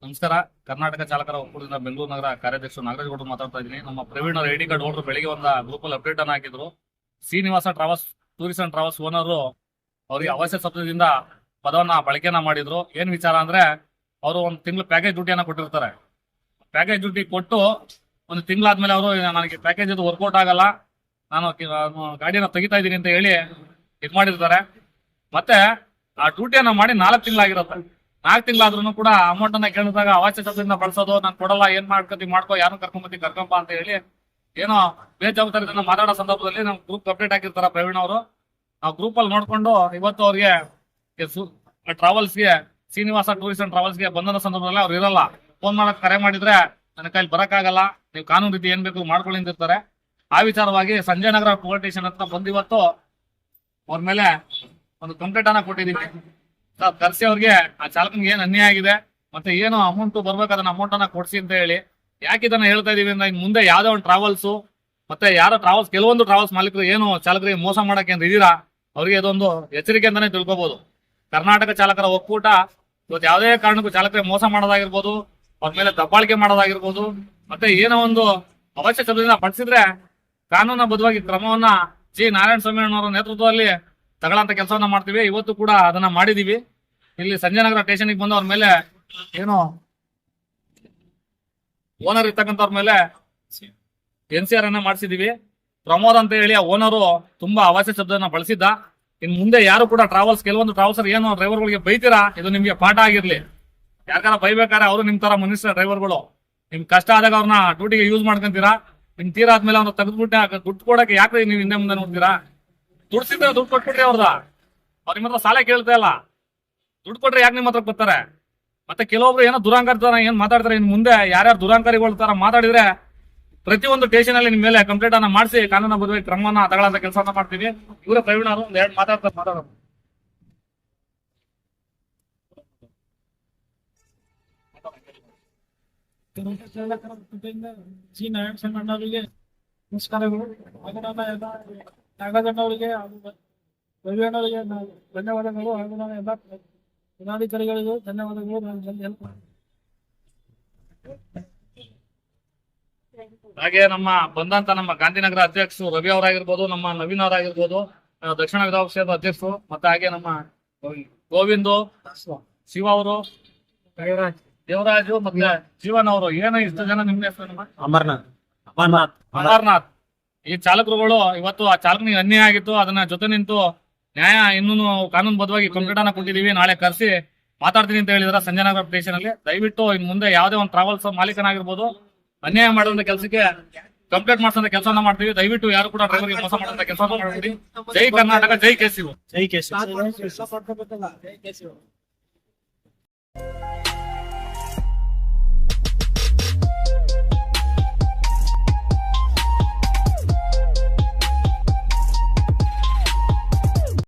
ನಮಸ್ಕಾರ. ಕರ್ನಾಟಕ ಚಾಲಕರ ಒಕ್ಕೂಟದಿಂದ ಬೆಂಗಳೂರು ನಗರ ಕಾರ್ಯಾಧ್ಯಕ್ಷರು ನಾಗರಾಜ್ ಗೌಡರು ಮಾತಾಡ್ತಾ ಇದ್ದೀನಿ. ನಮ್ಮ ಪ್ರವೀಣ್ ಅವರು ಐಡಿ ಕಾರ್ಡ್ ಹೋಲ್ಡರ್ ಬೆಳಿಗ್ಗೆ ಒಂದು ಗ್ರೂಪ್ ಅಲ್ಲಿ ಅಪ್ಡೇಟ್ ಅನ್ನು ಹಾಕಿದ್ರು. Srinivasa travels tourist and travels owner ಅವರಿಗೆ ಅವಶ್ಯ ಸಬ್ಸಿಡಿಯಿಂದ ಪದವನ್ನ ಬಳಕೆಯನ್ನ ಮಾಡಿದ್ರು. ಏನ್ ವಿಚಾರ ಅಂದ್ರೆ, ಅವರು ಒಂದು ತಿಂಗಳು ಪ್ಯಾಕೇಜ್ ಡ್ಯೂಟಿಯನ್ನ ಕೊಟ್ಟಿರ್ತಾರೆ. ಪ್ಯಾಕೇಜ್ ಡ್ಯೂಟಿ ಕೊಟ್ಟು ಒಂದು ತಿಂಗಳಾದ್ಮೇಲೆ ಅವರು ನನಗೆ ಪ್ಯಾಕೇಜ್ ಅದು ವರ್ಕೌಟ್ ಆಗಲ್ಲ, ನಾನು ಗಾಡಿಯನ್ನು ತೆಗಿತಾ ಇದ್ದೀನಿ ಅಂತ ಹೇಳಿ ಇದು ಮಾಡಿರ್ತಾರೆ. ಮತ್ತೆ ಆ ಡ್ಯೂಟಿಯನ್ನ ಮಾಡಿ 4 ತಿಂಗಳಾಗಿರುತ್ತೆ. 4 ತಿಂಗಳಾದ್ರೂ ಕೂಡ ಅಮೌಂಟ್ ಅನ್ನ ಕೇಳಿದಾಗ ಅವಶ್ಯ ಸಬ್ಸಿಡಿಯಿಂದ ಬಳಸೋದು, ನಾನು ಕೊಡಲ್ಲ, ಏನ್ ಮಾಡ್ಕೊ ಯಾರು ಕರ್ಕೊಂಬ ಅಂತ ಹೇಳಿ ಏನೋ ಬೇಜವಾಬ್ದಾರಿಯಿಂದ ಮಾತಾಡೋ ಸಂದರ್ಭದಲ್ಲಿ ನಮ್ ಗ್ರೂಪ್ ಅಪ್ಡೇಟ್ ಹಾಕಿರ್ತಾರ ಪ್ರವೀಣ್ ಅವರು. ನಾವು ಗ್ರೂಪ್ ಅಲ್ಲಿ ನೋಡ್ಕೊಂಡು ಇವತ್ತು ಅವ್ರಿಗೆ ಟ್ರಾವೆಲ್ಸ್ಗೆ ಶ್ರೀನಿವಾಸ ಟೂರಿಸ್ಟ್ ಅಂಡ್ ಟ್ರಾವೆಲ್ಸ್ಗೆ ಬಂದ ಸಂದರ್ಭದಲ್ಲಿ ಅವ್ರು ಇರಲ್ಲ. ಫೋನ್ ಮಾಡಕ್ ಕರೆ ಮಾಡಿದ್ರೆ ನನ್ನ ಕೈಲಿ ಬರಕ್ಕಾಗಲ್ಲ, ನೀವು ಕಾನೂನು ರೀತಿ ಏನ್ ಬೇಕು ಮಾಡ್ಕೊಳ್ಳಿ ಅಂತಿರ್ತಾರೆ. ಆ ವಿಚಾರವಾಗಿ ಸಂಜಯ್ ನಗರ ಪೊಲೀಸ್ ಸ್ಟೇಷನ್ ಹತ್ರ ಬಂದು ಇವತ್ತು ಅವ್ರ ಮೇಲೆ ಒಂದು ಕಂಪ್ಲೇಂಟ್ ಅನ್ನ ಕೊಟ್ಟಿದ್ದೀವಿ. ಕರ್ಸಿ ಅವ್ರಿಗೆ ಆ ಚಾಲಕನಿಗೆ ಏನ್ ಅನ್ಯಾಯ ಆಗಿದೆ, ಮತ್ತೆ ಏನು ಅಮೌಂಟ್ ಬರ್ಬೇಕು ಅದನ್ನ ಅಮೌಂಟ್ ಅನ್ನ ಕೊಡ್ಸಿ ಅಂತ ಹೇಳಿ. ಯಾಕೆ ಇದನ್ನ ಹೇಳ್ತಾ ಇದೀವಿ ಅಂದ್ರೆ, ಇನ್ ಮುಂದೆ ಯಾವ್ದೋ ಒಂದು ಟ್ರಾವೆಲ್ಸ್ ಮತ್ತೆ ಯಾರೋ ಟ್ರಾವೆಲ್ಸ್ ಕೆಲವೊಂದು ಟ್ರಾವೆಲ್ಸ್ ಮಾಲೀಕರು ಏನು ಚಾಲಕರಿಗೆ ಮೋಸ ಮಾಡಕ್ಕೆ ಏನ್ ಇದೀರಾ, ಅವ್ರಿಗೆ ಇದೊಂದು ಎಚ್ಚರಿಕೆ ಅಂತಾನೆ ತಿಳ್ಕೊಬಹುದು. ಕರ್ನಾಟಕ ಚಾಲಕರ ಒಕ್ಕೂಟ ಇವತ್ತು ಯಾವುದೇ ಕಾರಣಕ್ಕೂ ಚಾಲಕರಿಗೆ ಮೋಸ ಮಾಡೋದಾಗಿರ್ಬೋದು, ಅವ್ರ ಮೇಲೆ ದಬ್ಬಾಳಿಕೆ ಮಾಡೋದಾಗಿರ್ಬೋದು, ಮತ್ತೆ ಏನೋ ಒಂದು ಅವಶ್ಯ ಸಬ್ಸಿಡಿನ ಪಡಿಸಿದ್ರೆ ಕಾನೂನುಬದ್ಧವಾಗಿ ಕ್ರಮವನ್ನ ಜಿ ನಾರಾಯಣ ಸ್ವಾಮಿ ಅವರ ನೇತೃತ್ವದಲ್ಲಿ ತಗೊಳ್ಳಂತ ಕೆಲಸವನ್ನ ಮಾಡ್ತೀವಿ. ಇವತ್ತು ಕೂಡ ಅದನ್ನ ಮಾಡಿದೀವಿ. ಇಲ್ಲಿ ಸಂಜಯ್ ನಗರ ಸ್ಟೇಷನ್ಗೆ ಬಂದು ಅವ್ರ ಮೇಲೆ ಏನು ಓನರ್ ಇರ್ತಕ್ಕಂಥವ್ರ ಮೇಲೆ NCR ಅನ್ನ ಮಾಡಿಸಿದೀವಿ. ಪ್ರಮೋದ್ ಅಂತ ಹೇಳಿ ಆ ಓನರು ತುಂಬಾ ಅವಶ್ಯ ಶಬ್ದನ ಬಳಸಿದ್ದ. ಇನ್ ಮುಂದೆ ಯಾರು ಕೂಡ ಟ್ರಾವೆಲ್ಸ್ ಕೆಲವೊಂದು ಟ್ರಾವೆಲ್ಸ್ ಏನು ಡ್ರೈವರ್ಗಳಿಗೆ ಬೈತೀರಾ, ಇದು ನಿಮ್ಗೆ ಪಾಠ ಆಗಿರ್ಲಿ. ಯಾರ್ಯಾರ ಬೈಬೇಕಾದ್ರೆ ಅವರು ನಿಮ್ ತರ ಮನುಷ್ಯ ಡ್ರೈವರ್ಗಳು, ನಿಮ್ ಕಷ್ಟ ಆದಾಗ ಅವ್ರನ್ನ ಡ್ಯೂಟಿಗೆ ಯೂಸ್ ಮಾಡ್ಕೊಂತೀರಾ. ನಿಮ್ ತೀರಾ ಆದ್ಮೇಲೆ ಅವ್ರನ್ನ ತೆಗೆದ್ಬಿಟ್ಟು ದುಡ್ಡು ಕೊಡಕ್ಕೆ ಯಾಕೆ ನೀವು ಹಿಂದೆ ಮುಂದೆ ನೋಡ್ತೀರಾ? ದುಡ್ಸಿದ್ರೆ ದುಡ್ಡು ಕೊಟ್ಬಿಟ್ರಿ ಅವ್ರ ನಿಮ್ಮ ಹತ್ರ ಸಾಲ ಕೇಳ್ತಾ ಇಲ್ಲ, ದುಡ್ಡು ಕೊಟ್ರೆ ಯಾಕೆ ನಿಮ್ಮ ಹತ್ರ ಬರ್ತಾರೆ? ಮತ್ತೆ ಕೆಲವೊಬ್ರು ಏನೋ ದುರಾಂಕಾರಿ ತರ ಏನ್ ಮಾತಾಡ್ತಾರೆ. ಇನ್ ಮುಂದೆ ಯಾರ್ಯಾರು ದುರಾಂಕಾರಿಗಳ ತರ ಮಾತಾಡಿದ್ರೆ ಪ್ರತಿಯೊಂದು ಸ್ಟೇಷನ್ ಅಲ್ಲಿ ನಿಮ್ ಮೇಲೆ ಕಂಪ್ಲೇಂಟ್ ಅನ್ನ ಮಾಡಿಸಿ ಕಾನೂನುಬದ್ಧವಾಗಿ ಕ್ರಮವನ್ನ ತಗೊಳ್ಳಂತ ಕೆಲಸವನ್ನ ಮಾಡ್ತೀವಿ. ಇವರೇ ಪ್ರವೀಣ್ ಅವರು ಒಂದ್ 2 ಮಾತಾಡೋದು. ಜಿ ನಾರಾಯಣ ಸ್ವಾಮಿ ಅಣ್ಣವರಿಗೆ ನಮಸ್ಕಾರಗಳು. ಹಾಗೂ ನನ್ನ ಎಲ್ಲ ನಾಗರಾಜಣ್ಣವರಿಗೆ ಹಾಗೂ ರವಿ ಅಣ್ಣವರಿಗೆ ಧನ್ಯವಾದಗಳು. ಹಾಗೂ ನನ್ನ ಎಲ್ಲ ಪದಾಧಿಕಾರಿಗಳಿಗೂ ಧನ್ಯವಾದಗಳು. ನಾನು ಜಲ್ದಿ ಹೆಲ್ಪ್ ಮಾಡಿ. ಹಾಗೆ ನಮ್ಮ ಬಂದಂತ ನಮ್ಮ ಗಾಂಧಿನಗರ ಅಧ್ಯಕ್ಷರು ರವಿ ಅವರಾಗಿರ್ಬೋದು, ನಮ್ಮ ನವೀನ್ ಅವರಾಗಿರ್ಬೋದು, ದಕ್ಷಿಣ ವಿಧಾನ ಕ್ಷೇತ್ರದ ಅಧ್ಯಕ್ಷರು, ಮತ್ತೆ ಹಾಗೆ ನಮ್ಮ ಗೋವಿಂದು, ಶಿವ ಅವರು, ದೇವರಾಜು ಮತ್ತೆ ಜೀವನ್ ಅವರು, ಏನು ಇಷ್ಟು ಜನ ನಿಮ್ಮ ಹೆಸರು? ಅಮರ್ನಾಥ್. ಈ ಚಾಲಕರುಗಳು ಇವತ್ತು ಆ ಚಾಲಕನಿಗೆ ಅನ್ಯಾಯ ಆಗಿತ್ತು, ಅದನ್ನ ಜೊತೆ ನಿಂತು ನ್ಯಾಯ ಇನ್ನೂ ಕಾನೂನುಬದ್ಧವಾಗಿ ಕಂಪ್ಲೇಂಟ್ ಅನ್ನ ಕೊಟ್ಟಿದೀವಿ. ನಾಳೆ ಕರೆಸಿ ಮಾತಾಡ್ತೀನಿ ಅಂತ ಹೇಳಿದಾರೆ ಸಂಜಯ್ ನಗರ ಸ್ಟೇಷನ್ ಅಲ್ಲಿ. ದಯವಿಟ್ಟು ಇನ್ ಮುಂದೆ ಯಾವುದೇ ಒಂದು ಟ್ರಾವೆಲ್ಸ್ ಮಾಲೀಕನಾಗಿರ್ಬೋದು ಅನ್ಯಾಯ ಮಾಡುವಂತ ಕೆಲಸಕ್ಕೆ ಕಂಪ್ಲೇಂಟ್ ಮಾಡಿಸೋ ಕೆಲಸವನ್ನ ಮಾಡ್ತೀವಿ. ದಯವಿಟ್ಟು ಯಾರು ಕೂಡ ಡ್ರೈವರ್ಗೆ ಮೋಸ ಮಾಡುವಂತ ಕೆಲಸ ಮಾಡ್ತೀವಿ. ಜೈ ಕರ್ನಾಟಕ, ಜೈ ಕೇಸಿವು. ಜೈ ಕೇಶವ.